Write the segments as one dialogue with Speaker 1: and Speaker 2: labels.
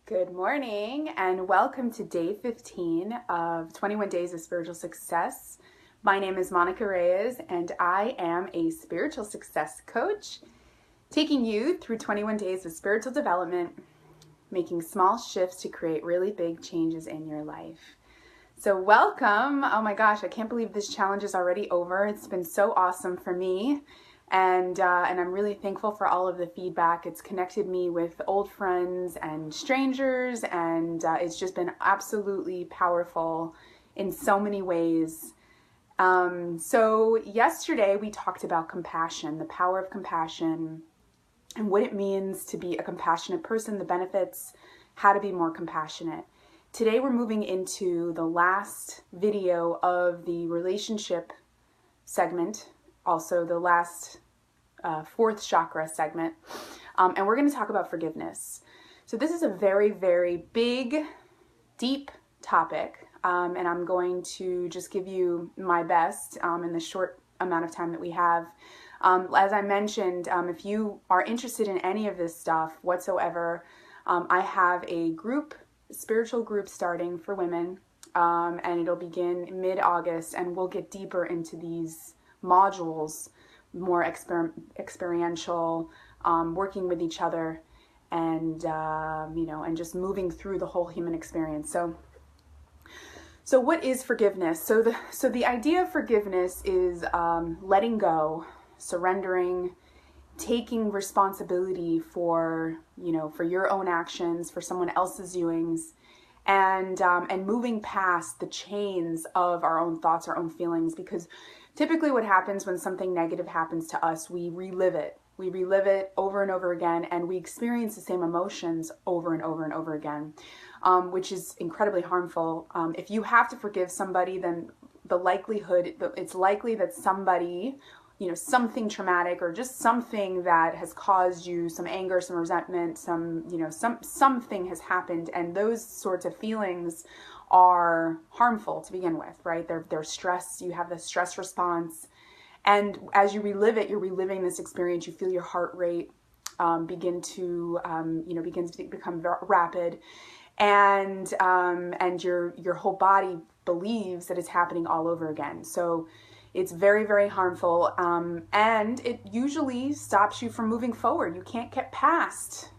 Speaker 1: Good morning and welcome to day 15 of 21 Days of Spiritual Success. My name is Monica Reyes and I am a spiritual success coach, taking you through 21 days of spiritual development, making small shifts to create really big changes in your life. So welcome. Oh my gosh, I can't believe this challenge is already over. It's been so awesome for me. And I'm really thankful for all of the feedback. It's connected me with old friends and strangers, and it's just been absolutely powerful in so many ways. So yesterday we talked about compassion, the power of compassion, and what it means to be a compassionate person, the benefits, how to be more compassionate. Today we're moving into the last video of the relationship segment, also the last fourth chakra segment, and we're going to talk about forgiveness. So this is a very, very big, deep topic, and I'm going to just give you my best in the short amount of time that we have. As I mentioned, if you are interested in any of this stuff whatsoever, I have a spiritual group starting for women, and it'll begin mid-August, and we'll get deeper into these modules, more experiential, working with each other, and and just moving through the whole human experience. So what is forgiveness? So the idea of forgiveness is letting go, surrendering, taking responsibility for your own actions, for someone else's doings, and moving past the chains of our own thoughts, our own feelings, because typically what happens when something negative happens to us, we relive it. We relive it over and over again, and we experience the same emotions over and over and over again, which is incredibly harmful. If you have to forgive somebody, then it's likely that somebody, something traumatic or just something that has caused you some anger, some resentment, something has happened, and those sorts of feelings are harmful to begin with, right? They're stress. You have the stress response, and as you relive it, you're reliving this experience. You feel your heart rate begins to become rapid, and your whole body believes that it's happening all over again. So it's very, very harmful, and it usually stops you from moving forward. You can't get past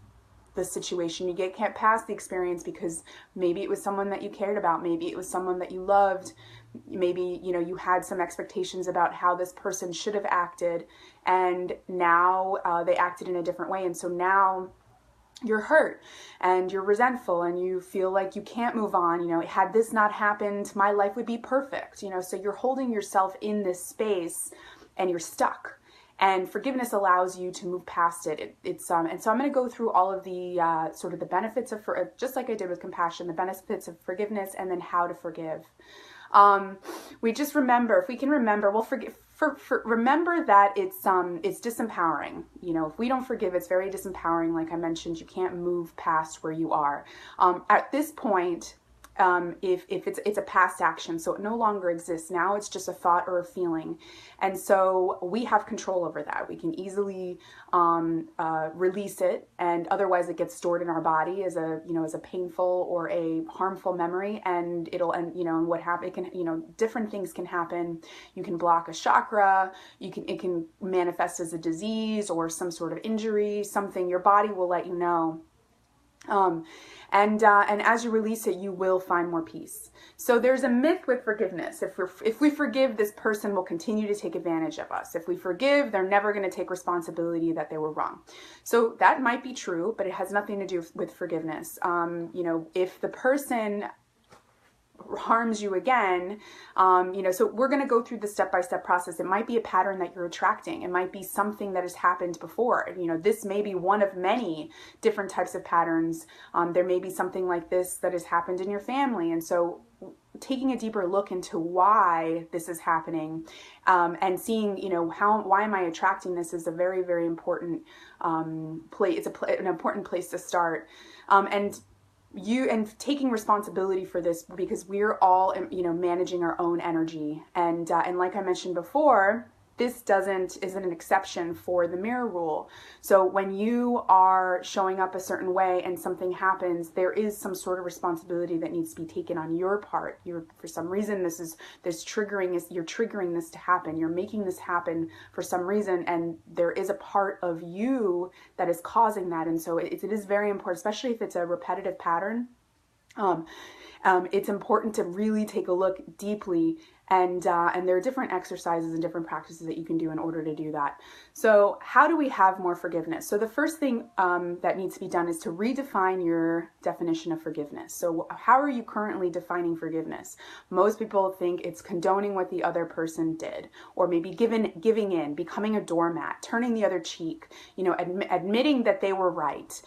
Speaker 1: the situation. You can't past the experience because maybe it was someone that you cared about. Maybe it was someone that you loved. Maybe, you had some expectations about how this person should have acted, and now they acted in a different way. And so now you're hurt and you're resentful and you feel like you can't move on. Had this not happened, my life would be perfect. So you're holding yourself in this space and you're stuck. And forgiveness allows you to move past it. And so I'm going to go through all of the sort of the benefits of, just like I did with compassion, the benefits of forgiveness, and then how to forgive. We just remember, if we can remember, we'll forgive. Remember that it's disempowering. If we don't forgive, it's very disempowering. Like I mentioned, you can't move past where you are. At this point, if it's a past action, so it no longer exists. Now it's just a thought or a feeling, and so we have control over that. We can easily release it, and otherwise it gets stored in our body as a painful or a harmful memory, and and what happen? It can different things can happen. You can block a chakra. It can manifest as a disease or some sort of injury. Something your body will let you know. And as you release it, you will find more peace. So there's a myth with forgiveness. If we forgive, this person will continue to take advantage of us. If we forgive, they're never going to take responsibility that they were wrong. So that might be true, but it has nothing to do with forgiveness. If the person harms you again, so we're going to go through the step-by-step process. It might be a pattern that you're attracting. It might be something that has happened before. This may be one of many different types of patterns. There may be something like this that has happened in your family. And so taking a deeper look into why this is happening, and seeing, why am I attracting this, is a very, very important place. It's an important place to start. And taking responsibility for this, because we're all, managing our own energy. And like I mentioned before, this isn't an exception for the mirror rule. So when you are showing up a certain way and something happens, there is some sort of responsibility that needs to be taken on your part. For some reason, you're triggering this to happen. You're making this happen for some reason, and there is a part of you that is causing that. And so it is very important, especially if it's a repetitive pattern. It's important to really take a look deeply, and there are different exercises and different practices that you can do in order to do that. So how do we have more forgiveness? So the first thing that needs to be done is to redefine your definition of forgiveness. So how are you currently defining forgiveness? Most people think it's condoning what the other person did, or maybe giving in, becoming a doormat, turning the other cheek, admitting that they were right,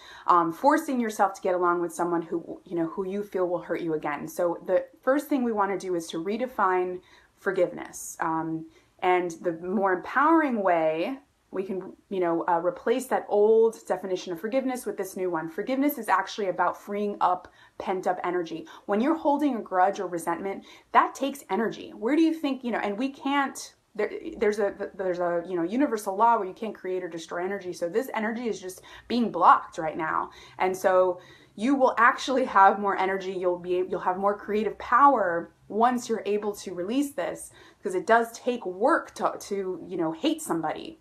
Speaker 1: forcing yourself to get along with someone who you feel will hurt you again. So the first thing we want to do is to redefine forgiveness. And the more empowering way we can, replace that old definition of forgiveness with this new one. Forgiveness is actually about freeing up pent up energy. When you're holding a grudge or resentment, that takes energy. Where do you think, and we can't, there's a universal law where you can't create or destroy energy. So this energy is just being blocked right now. And so you will actually have more energy. You'll have more creative power once you're able to release this, because it does take work to hate somebody.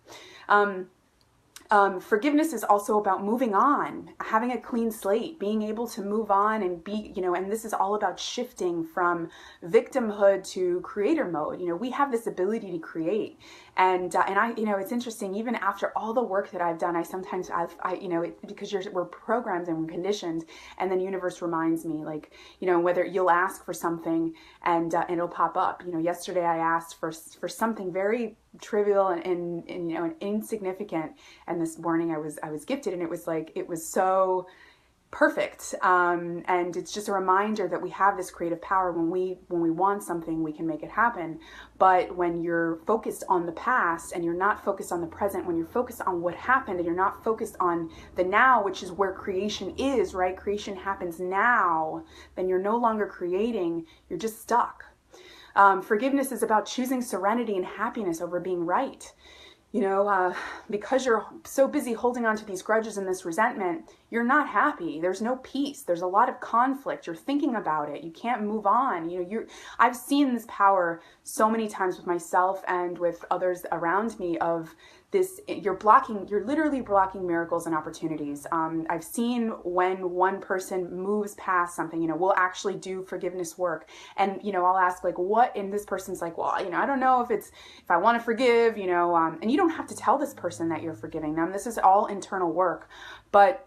Speaker 1: Forgiveness is also about moving on, having a clean slate, being able to move on and be, and this is all about shifting from victimhood to creator mode. We have this ability to create. And I, it's interesting, even after all the work that I've done, I sometimes, because we're programmed and we're conditioned, and then universe reminds me, whether you'll ask for something and it'll pop up. Yesterday I asked for something very trivial and insignificant, and this morning I was gifted, and it was so perfect. And it's just a reminder that we have this creative power. When we want something, we can make it happen. But when you're focused on the past and you're not focused on the present, when you're focused on what happened and you're not focused on the now, which is where creation is, right? Creation happens now. Then you're no longer creating, you're just stuck. Forgiveness is about choosing serenity and happiness over being right. Because you're so busy holding on to these grudges and this resentment, you're not happy. There's no peace. There's a lot of conflict. You're thinking about it. You can't move on. I've seen this power so many times with myself and with others around me of this. You're literally blocking miracles and opportunities. I've seen when one person moves past something, we'll actually do forgiveness work. And, I'll ask what, and this person's like, well, I don't know if I want to forgive, and you don't have to tell this person that you're forgiving them. This is all internal work. But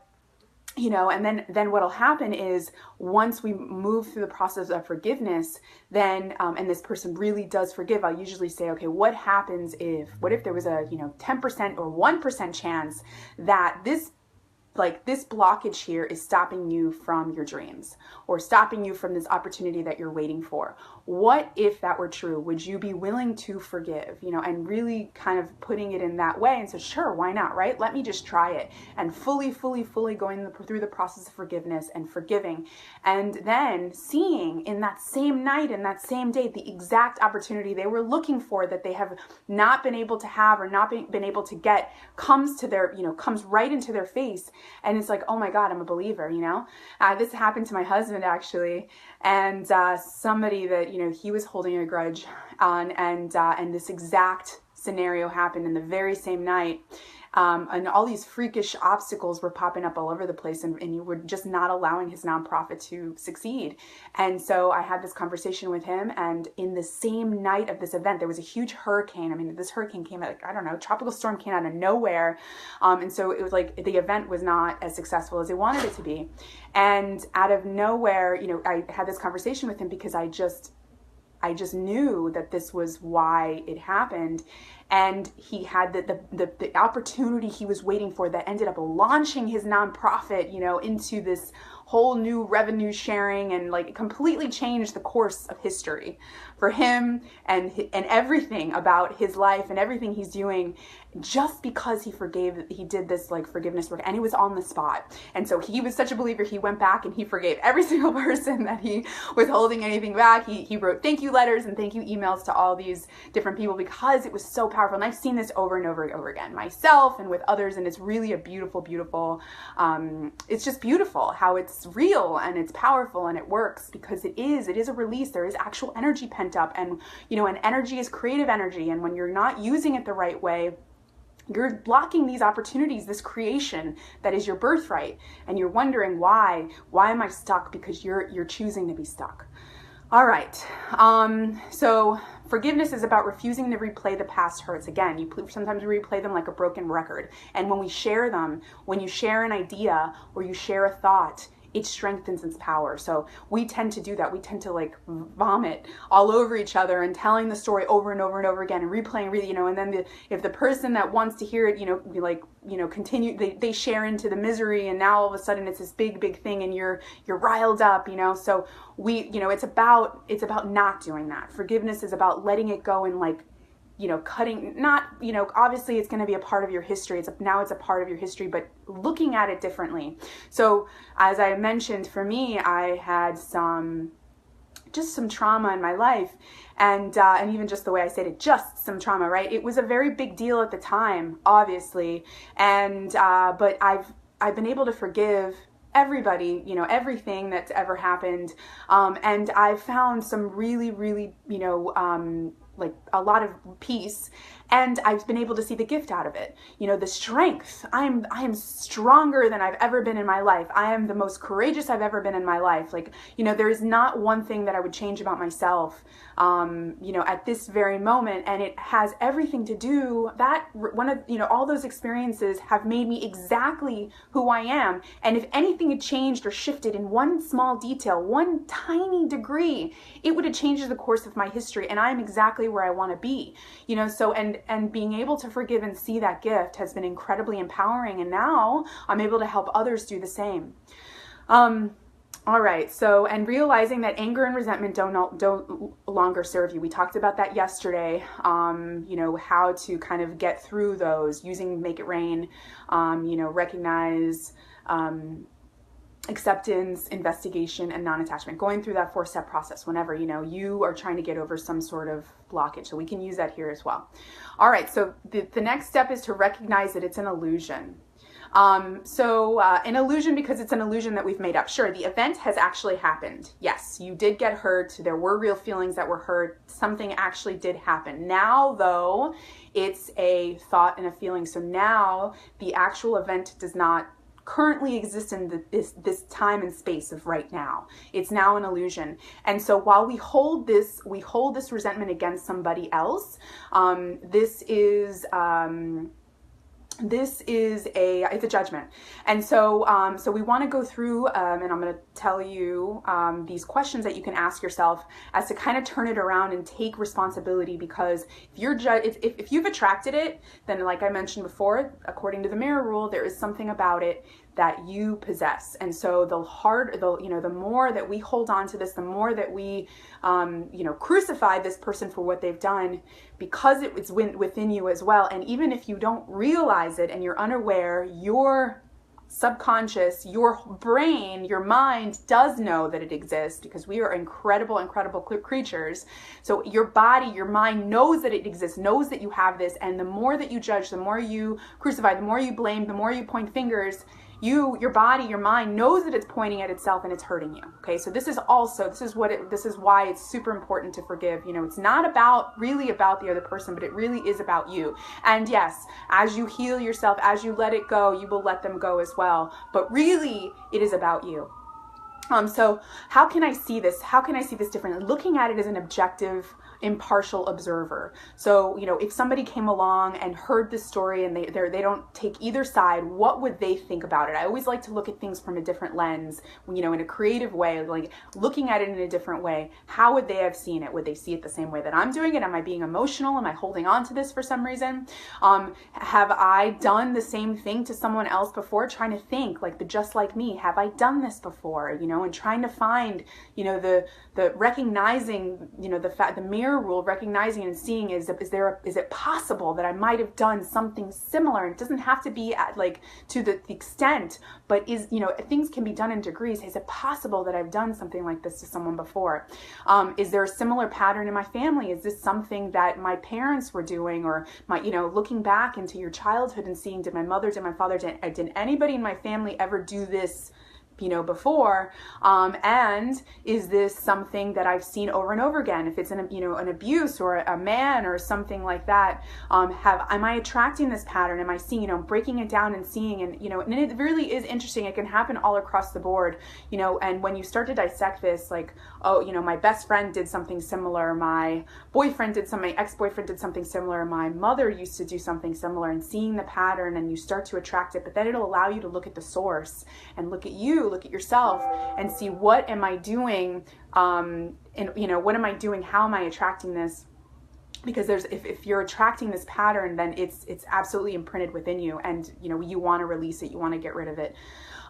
Speaker 1: and then what'll happen is once we move through the process of forgiveness, then, and this person really does forgive, I'll usually say, okay, what if there was a, 10% or 1% chance that this blockage here is stopping you from your dreams or stopping you from this opportunity that you're waiting for. What if that were true? Would you be willing to forgive, and really kind of putting it in that way and say, sure, why not, right? Let me just try it, and fully going through the process of forgiveness and forgiving, and then seeing in that same night, in that same day, the exact opportunity they were looking for that they have not been able to have or not been able to get comes right into their face. And it's like, oh my God, I'm a believer, This happened to my husband, actually. And somebody that, he was holding a grudge on, and this exact scenario happened in the very same night. And all these freakish obstacles were popping up all over the place, and you were just not allowing his nonprofit to succeed. And so I had this conversation with him, and in the same night of this event, there was a huge hurricane. I mean, this hurricane came out, tropical storm came out of nowhere. And so it was the event was not as successful as they wanted it to be. And out of nowhere, I had this conversation with him because I just knew that this was why it happened. And he had the opportunity he was waiting for that ended up launching his nonprofit, into this whole new revenue sharing, and like it completely changed the course of history for him and everything about his life and everything he's doing, just because he did this like forgiveness work, and it was on the spot. And so he was such a believer, he went back and he forgave every single person that he was holding anything back. He wrote thank you letters and thank you emails to all these different people, because it was so powerful. And I've seen this over and over and over again myself and with others, and it's really a beautiful, it's just beautiful how it's real and it's powerful and it works, because it is a release. There is actual energy pent up, and and energy is creative energy, and when you're not using it the right way, you're blocking these opportunities, this creation that is your birthright, and you're wondering why am I stuck? Because you're choosing to be stuck. All right. So forgiveness is about refusing to replay the past hurts. Again, sometimes we replay them like a broken record. And when we share them, when you share an idea or you share a thought, it strengthens its power. So we tend to do that. We tend to like vomit all over each other and telling the story over and over and over again and replaying, and then if the person that wants to hear it, continue, they share into the misery, and now all of a sudden it's this big thing, and you're riled up, so it's about not doing that. Forgiveness is about letting it go and like, cutting, not, obviously it's going to be a part of your history. Now it's a part of your history, but looking at it differently. So as I mentioned, for me, I had some trauma in my life, and even just the way I said it, just some trauma, right? It was a very big deal at the time, obviously. And, but I've been able to forgive everybody, everything that's ever happened. And I've found some really, really, like a lot of peace, and I've been able to see the gift out of it. The strength. I am stronger than I've ever been in my life. I am the most courageous I've ever been in my life. Like, there is not one thing that I would change about myself, at this very moment. And it has everything to do that all those experiences have made me exactly who I am. And if anything had changed or shifted in one small detail, one tiny degree, it would have changed the course of my history. And I'm exactly where I want to be, so, and being able to forgive and see that gift has been incredibly empowering. And now I'm able to help others do the same. All right. So, and realizing that anger and resentment don't longer serve you. We talked about that yesterday. How to kind of get through those using Make It Rain, recognize, acceptance, investigation, and non-attachment. Going through that 4-step process whenever, you are trying to get over some sort of blockage. So we can use that here as well. All right. So the next step is to recognize that it's an illusion. An illusion, because it's an illusion that we've made up. Sure, the event has actually happened. Yes, you did get hurt. There were real feelings that were hurt. Something actually did happen. Now, though, it's a thought and a feeling. So now the actual event does not currently exist in this time and space of right now. It's now an illusion. And so while we hold this resentment against somebody else, it's a judgment. And so, so we want to go through, and I'm going to tell you, these questions that you can ask yourself as to kind of turn it around and take responsibility. Because if you've attracted it, then like I mentioned before, according to the mirror rule, there is something about it that you possess. And so the more that we hold on to this, the more that we, crucify this person for what they've done, because it's within you as well. And even if you don't realize it and you're unaware, your subconscious, your brain, your mind does know that it exists, because we are incredible creatures. So your body, your mind knows that it exists, knows that you have this. And the more that you judge, the more you crucify, the more you blame, the more you point fingers, your body, your mind knows that it's pointing at itself and it's hurting you. Okay. So this is why it's super important to forgive. It's not really about the other person, but it really is about you. And yes, as you heal yourself, as you let it go, you will let them go as well. But really it is about you. So how can I see this? How can I see this differently? Looking at it as an objective impartial observer. So, if somebody came along and heard this story and they don't take either side, what would they think about it? I always like to look at things from a different lens, in a creative way, like looking at it in a different way. How would they have seen it? Would they see it the same way that I'm doing it? Am I being emotional? Am I holding on to this for some reason? Have I done the same thing to someone else before? Trying to think like the just like me. Have I done this before? And trying to find, the recognizing, the mirror rule, recognizing and seeing is it possible that I might have done something similar? And it doesn't have to be at to the extent, but things can be done in degrees. Is it possible that I've done something like this to someone before? Is there a similar pattern in my family? Is this something that my parents were doing, or looking back into your childhood and seeing, did my mother, did my father, did anybody in my family ever do this before? And is this something that I've seen over and over again? If it's an abuse or a man or something like that, am I attracting this pattern? Am I seeing, breaking it down and seeing, and it really is interesting. It can happen all across the board, and when you start to dissect this, like, oh, my best friend did something similar, my ex-boyfriend did something similar, my mother used to do something similar, and seeing the pattern, and you start to attract it. But then it'll allow you to look at the source and look at yourself and see, what am I doing, and what am I doing, how am I attracting this? Because if you're attracting this pattern, then it's absolutely imprinted within you, and you want to release it, you want to get rid of it,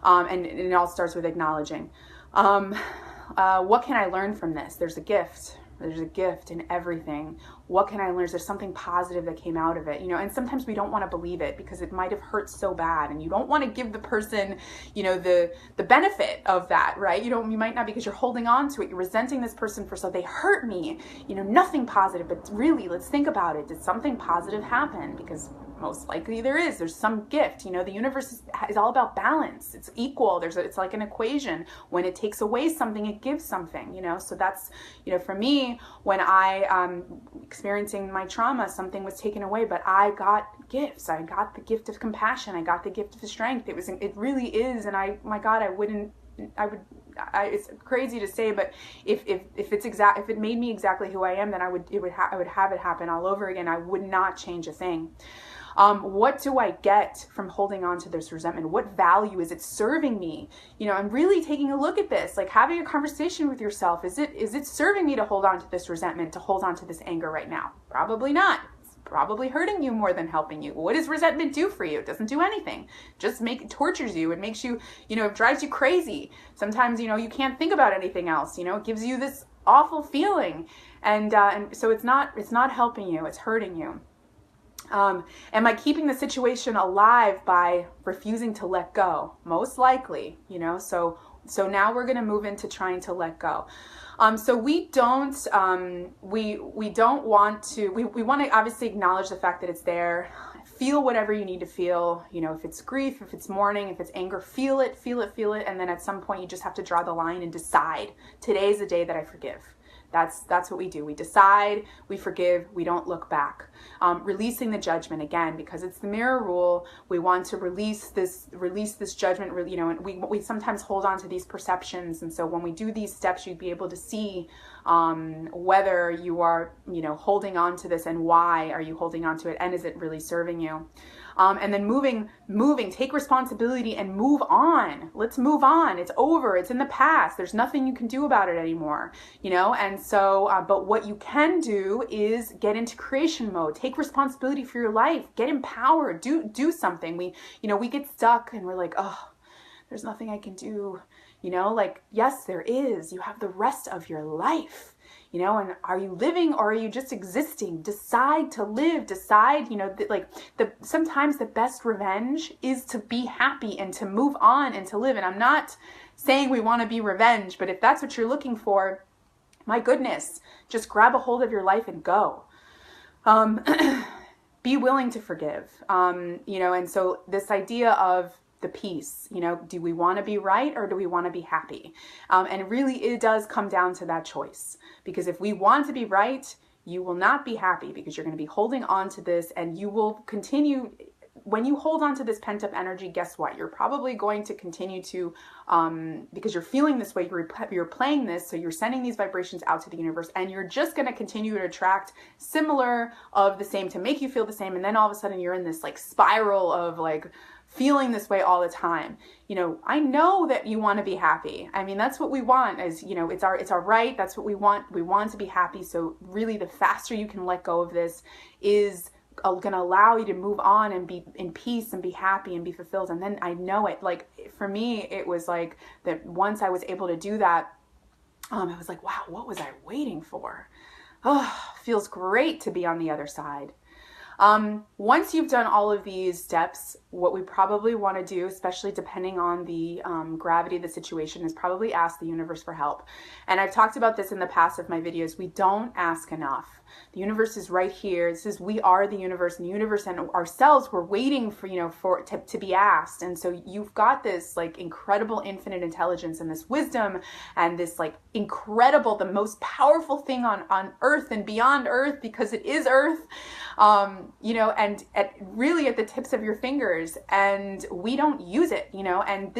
Speaker 1: and it all starts with acknowledging. What can I learn from this? There's a gift. There's a gift in everything. What can I learn? Is there something positive that came out of it? And sometimes we don't want to believe it because it might have hurt so bad, and you don't want to give the person, the benefit of that, right? You might not, because you're holding on to it. You're resenting this person for, so they hurt me, nothing positive. But really, let's think about it. Did something positive happen? Because most likely there's some gift. The universe is all about balance. It's equal. It's like an equation. When it takes away something, it gives something, so that's, for me, when I, experiencing my trauma, something was taken away, but I got gifts. I got the gift of compassion. I got the gift of strength. It really is. And my God, it's crazy to say, but if it made me exactly who I am, then I would have it happen all over again. I would not change a thing. What do I get from holding on to this resentment? What value is it serving me? I'm really taking a look at this, like having a conversation with yourself. Is it serving me to hold on to this resentment, to hold on to this anger right now? Probably not. It's probably hurting you more than helping you. What does resentment do for you? It doesn't do anything. Just tortures you. It makes you, it drives you crazy. Sometimes, you can't think about anything else. It gives you this awful feeling. And so it's not helping you. It's hurting you. Am I keeping the situation alive by refusing to let go? Most likely, so now we're going to move into trying to let go. So we don't want to, we want to obviously acknowledge the fact that it's there. Feel whatever you need to feel, if it's grief, if it's mourning, if it's anger, feel it. And then at some point you just have to draw the line and decide, today's the day that I forgive. That's what we do. We decide, we forgive, we don't look back. Releasing the judgment, again, because it's the mirror rule. We want to release this judgment, and we sometimes hold on to these perceptions. And so when we do these steps, you'd be able to see whether you are, holding on to this, and why are you holding on to it, and is it really serving you? And then moving, take responsibility and move on. Let's move on. It's over. It's in the past. There's nothing you can do about it anymore, and so, but what you can do is get into creation mode, take responsibility for your life, get empowered, do something. We get stuck and we're like, oh, there's nothing I can do, yes, there is. You have the rest of your life. And are you living, or are you just existing? Decide to live, sometimes the best revenge is to be happy and to move on and to live. And I'm not saying we want to be revenge, but if that's what you're looking for, my goodness, just grab a hold of your life and go. Be willing to forgive, and so this idea of the peace, do we want to be right, or do we want to be happy? And really it does come down to that choice, because if we want to be right, you will not be happy, because you're going to be holding on to this, and you will continue when you hold on to this pent up energy, guess what? You're probably going to continue to, because you're feeling this way, you're playing this, so you're sending these vibrations out to the universe, and you're just going to continue to attract similar of the same to make you feel the same. And then all of a sudden you're in this like spiral of like feeling this way all the time. You know, I know that you want to be happy. I mean, that's what we want, as you know, it's our right. That's what we want. We want to be happy. So really the faster you can let go of this is going to allow you to move on and be in peace and be happy and be fulfilled. And then I know it, like for me, it was like that once I was able to do that, I was like, wow, what was I waiting for? Oh, feels great to be on the other side. Once you've done all of these steps, what we probably want to do, especially depending on the gravity of the situation, is probably ask the universe for help. And I've talked about this in the past of my videos. We don't ask enough. The universe is right here. This is, we are the universe, and the universe and ourselves, we're waiting for, to be asked. And so you've got this like incredible infinite intelligence and this wisdom and this like incredible, the most powerful thing on earth and beyond earth, because it is earth, and really at the tips of your fingers, and we don't use it, and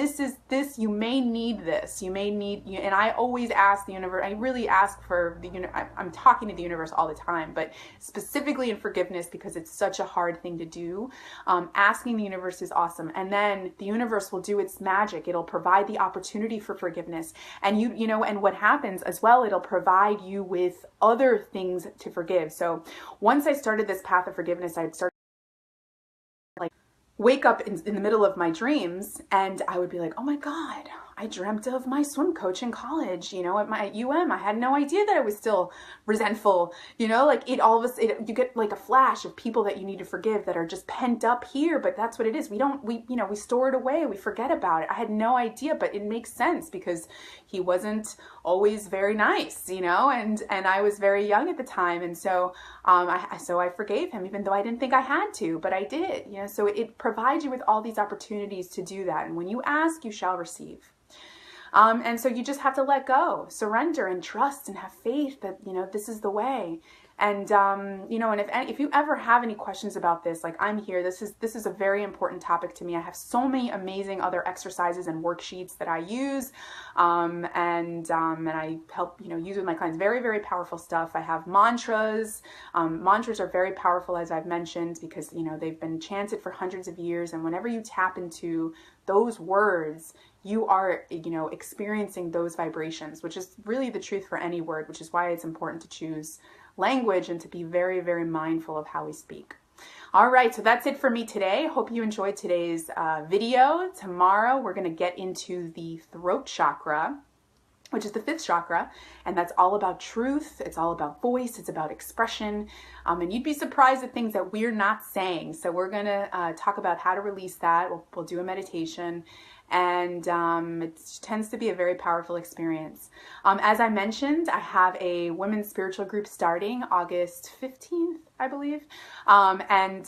Speaker 1: you may need this, and I always ask the universe, I really ask for the universe, I'm talking to the universe all the time, but specifically in forgiveness, because it's such a hard thing to do. Asking the universe is awesome. And then the universe will do its magic. It'll provide the opportunity for forgiveness. And and what happens as well, it'll provide you with other things to forgive. So once I started this path of forgiveness, I'd start like wake up in the middle of my dreams, and I would be like, oh my God, I dreamt of my swim coach in college, at my UM. I had no idea that I was still resentful, like you get like a flash of people that you need to forgive that are just pent up here, but that's what it is. We store it away. We forget about it. I had no idea, but it makes sense because he wasn't always very nice, and I was very young at the time. And so, I forgave him, even though I didn't think I had to, but I did, so it provides you with all these opportunities to do that. And when you ask, you shall receive. And so you just have to let go, surrender, and trust, and have faith that, this is the way. And, and if you ever have any questions about this, like I'm here, this is a very important topic to me. I have so many amazing other exercises and worksheets that I use, and I help, use with my clients. Very, very powerful stuff. I have mantras. Mantras are very powerful, as I've mentioned, because, they've been chanted for hundreds of years. And whenever you tap into those words, you are, experiencing those vibrations, which is really the truth for any word, which is why it's important to choose language and to be very, very mindful of how we speak. All right, so that's it for me today. Hope you enjoyed today's video. Tomorrow, we're going to get into the throat chakra, which is the 5th chakra, and that's all about truth. It's all about voice. It's about expression, and you'd be surprised at things that we're not saying. So we're going to talk about how to release that. We'll do a meditation, and it tends to be a very powerful experience. As I mentioned, I have a women's spiritual group starting August 15th, I believe, and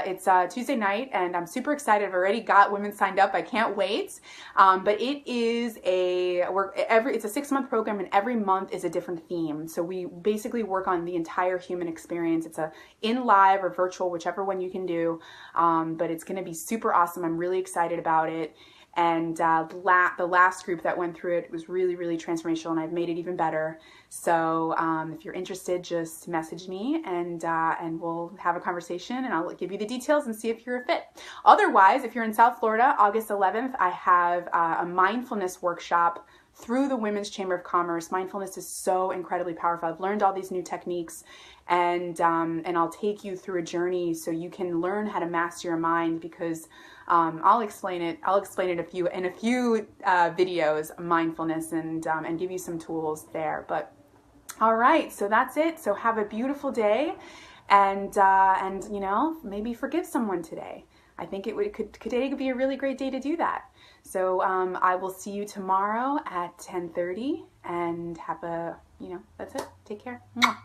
Speaker 1: it's Tuesday night, and I'm super excited. I've already got women signed up. I can't wait. But it is it's a 6-month program, and every month is a different theme. So we basically work on the entire human experience. It's in live or virtual, whichever one you can do. But it's going to be super awesome. I'm really excited about it. And the last group that went through it was really, really transformational, and I've made it even better. So if you're interested, just message me, and we'll have a conversation, and I'll give you the details and see if you're a fit. Otherwise, if you're in South Florida, August 11th, I have a mindfulness workshop through the Women's Chamber of Commerce. Mindfulness is so incredibly powerful. I've learned all these new techniques, and I'll take you through a journey so you can learn how to master your mind, because I'll explain it in a few videos, mindfulness, and give you some tools there. But all right, so that's it. So have a beautiful day, and maybe forgive someone today. I think today could be a really great day to do that. So I will see you tomorrow at 10:30, and have that's it. Take care. Mwah.